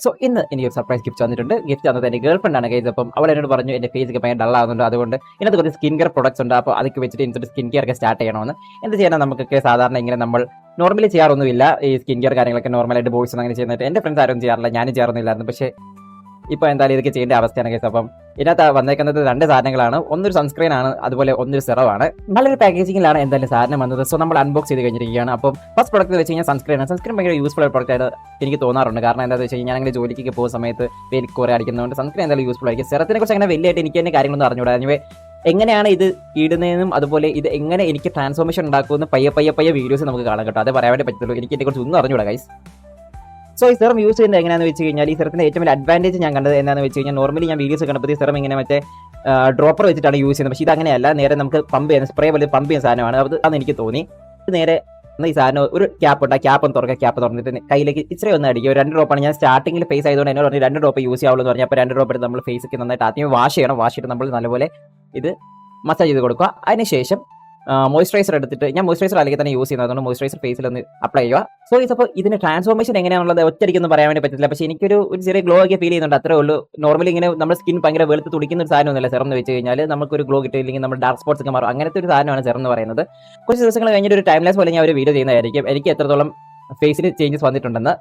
So ഇന്ന് എനിക്ക് ഒരു സർപ്രൈസ് ഗിഫ്റ്റ് വന്നിട്ടുണ്ട്. ഗിഫ്റ്റ് വന്നത് എൻ്റെ ഗേൾ ഫ്രണ്ട് ആണ് ഗൈസ്. അപ്പം അവൾ എന്നോട് പറഞ്ഞു എൻ്റെ ഫേസ് ഒക്കെ ഭയങ്കര ഡൾ ആവുന്നുണ്ട്, അതുകൊണ്ട് ഇതിനകത്ത് കുറച്ച് സ്കിൻ കെയർ പ്രൊഡക്ട്സ് ഉണ്ട്, അപ്പോൾ അതൊക്കെ വെച്ചിട്ട് എനിക്കൊരു സ്കിൻ കെയർ ഒക്കെ സ്റ്റാർട്ട് ചെയ്യണമെന്ന്. എന്ത് ചെയ്യണം, നമുക്കൊക്കെ സാധാരണ ഇങ്ങനെ നമ്മൾ നോർമലി ചെയ്യാറൊന്നുമില്ല ഈ സ്കിൻ കെയർ കാര്യങ്ങളൊക്കെ. നോർമലായിട്ട് ബോയ്സ് അങ്ങനെ ചെയ്യുന്നത് എൻ്റെ ഫ്രണ്ട്സ് ആരും ചെയ്യാറില്ല, ഞാനും ചെയ്യാറൊന്നുമില്ലായിരുന്നു. പക്ഷേ ഇപ്പോൾ എന്തായാലും ഇതൊക്കെ ചെയ്യേണ്ട അവസ്ഥയാണ് കേസ്. അപ്പം ഇതിനകത്ത് വന്നേക്കുന്നത് 2 സാധനങ്ങളാണ്. ഒന്നൊരു സൺസ്ക്രീൻ ആണ്, അതുപോലെ ഒന്നൊരു സെറമാണ്. നല്ലൊരു പാക്കേജിങ്ങിലാണ് എന്തായാലും സാധനം വന്നത്. സോ നമ്മൾ അൺബോക്സ് ചെയ്ത് കഴിഞ്ഞിരിക്കുകയാണ്. അപ്പം ഫസ്റ്റ് പ്രൊഡക്റ്റ് വെച്ച് കഴിഞ്ഞാൽ സൺസ്ക്രീൻ ആണ്. സൺസ്ക്രീൻ ഭയങ്കര യൂസ്ഫുൾ ആയ പ്രൊഡക്റ്റ് ആയിട്ട് എനിക്ക് തോന്നാറുണ്ട്. കാരണം എന്താണെന്ന് വെച്ച് കഴിഞ്ഞാൽ ഞാൻ അങ്ങനെ ജോലിക്കൊക്കെ പോകുന്ന സമയത്ത് വെയിൽ കുറേ അടിക്കുന്നതുകൊണ്ട് സൺസ്ക്രീൻ എന്തായാലും യൂസ്ഫുൾ ആയിരിക്കും. സെറത്തിനെ കുറിച്ച് അങ്ങനെ വലിയായിട്ട് എനിക്ക് തന്നെ കാര്യങ്ങളൊന്നും അറിഞ്ഞുകൂടാ. എനിവേ എങ്ങനെയാണ് ഇത് ഇടുന്നതെന്നും അതുപോലെ ഇത് എങ്ങനെ എനിക്ക് ട്രാൻസ്ഫോർമേഷൻ ഉണ്ടാക്കുമെന്ന് പയ്യെ വീഡിയോസ് നമുക്ക് കാണാൻ കേട്ടോ. അത് പറയാൻ വേണ്ടി പറ്റുള്ളൂ. എനിക്ക് ഇതിനെക്കുറിച്ച് ഒന്നും അറിഞ്ഞുകൂടാ ഗൈസ്. സോ ഈ സെറം യൂസ് ചെയ്യുന്നത് എങ്ങനെയാണെന്ന് വെച്ച് കഴിഞ്ഞാൽ, ഈ സെറത്തിന്റെ ഏറ്റവും വലിയ അഡ്വാൻറ്റേജ് ഞാൻ കണ്ടത് എന്താണെന്ന് വെച്ച് കഴിഞ്ഞാൽ, നോർമലി ഞാൻ വീഡിയോസ് കണ്ടപ്പോൾ ഈ സെറം ഇങ്ങനെ മറ്റേ ഡ്രോപ്പർ വെച്ചിട്ടാണ് യൂസ് ചെയ്യുന്നത്. പക്ഷേ ഇത് അങ്ങനെയല്ല, നേരെ നമുക്ക് പമ്പ് ചെയ്യുന്ന സ്പ്രേ പോലെ പമ്പ് ചെയ്യുന്ന സാധനമാണ്. അതെന്ന് എനിക്ക് തോന്നി. നേരെ ഈ സാധനം ഒരു ക്യാപ്പ് ഉണ്ട്, ആ ക്യാപ്പ് ഒന്ന് തുറക്കുക. ക്യാപ്പ് തുറന്നിട്ട് കയ്യിലേക്ക് ഇച്ചിരി ഒന്ന് അടിക്കുക. 2 ഡ്രോപ്പാണ്. ഞാൻ സ്റ്റാർട്ടിംഗിൽ ഫേസ് ആയതുകൊണ്ട് എന്നോട് പറഞ്ഞു 2 ഡ്രോപ്പ് യൂസ് ചെയ്യാവുള്ളൂ എന്ന് പറഞ്ഞു. അപ്പോൾ 2 ഡ്രോപ്പ് എടുത്ത് നമ്മൾ ഫേസൊക്കെ നന്നായിട്ട് ആദ്യം വാഷ് ചെയ്യണം. വാഷ് ചെയ്തിട്ട് നമ്മൾ നല്ലപോലെ ഇത് മസാജ് ചെയ്ത് കൊടുക്കുക. അതിനുശേഷം മോയ്സ്ചറൈസർ എടുത്തിട്ട്, ഞാൻ മോയ്സ്ചറൈസർ അല്ലെങ്കിൽ തന്നെ യൂസ് ചെയ്യുന്നത്, അതുകൊണ്ട് മോയ്സ്ചറൈസർ ഫേസിൽ ഒന്ന് അപ്ലൈ ചെയ്യുക. സോ ഇപ്പോൾ ഇതിന് ട്രാൻസ്ഫോർമേഷൻ എങ്ങനെയാണുള്ളത് ഒറ്റയ്ക്കൊന്നും പറയാൻ വേണ്ടി പറ്റില്ല. പക്ഷേ എനിക്കൊരു ചെറിയ ഗ്ലോ ഒക്കെ ഫീൽ ചെയ്യുന്നുണ്ട്, അത്രേ ഉള്ളൂ. നോർമലി ഇങ്ങനെ നമ്മുടെ സ്കിൻ ഭയങ്കര വെളുത്ത് തുടിക്കുന്ന ഒരു സാധനമൊന്നുമില്ല സെറം എന്ന് വെച്ച് കഴിഞ്ഞാൽ. നമുക്കൊരു ഗ്ലോ കിട്ടിയില്ലെങ്കിൽ നമ്മുടെ ഡാർക്ക് സ്പോട്ട്സ് ഒക്കെ മാറും. അങ്ങനത്തെ ഒരു സാധനമാണ് സെറം എന്ന് പറയുന്നത്. കുറച്ച് ദിവസങ്ങൾ കഴിഞ്ഞിട്ട് ഒരു ടൈംലെസ് പോലെ ഞാൻ ഒരു വീഡിയോ ചെയ്യുന്നതായിരിക്കും എനിക്ക് എത്രത്തോളം ഫേസിന് ചേഞ്ചസ് വന്നിട്ടുണ്ടെന്ന്.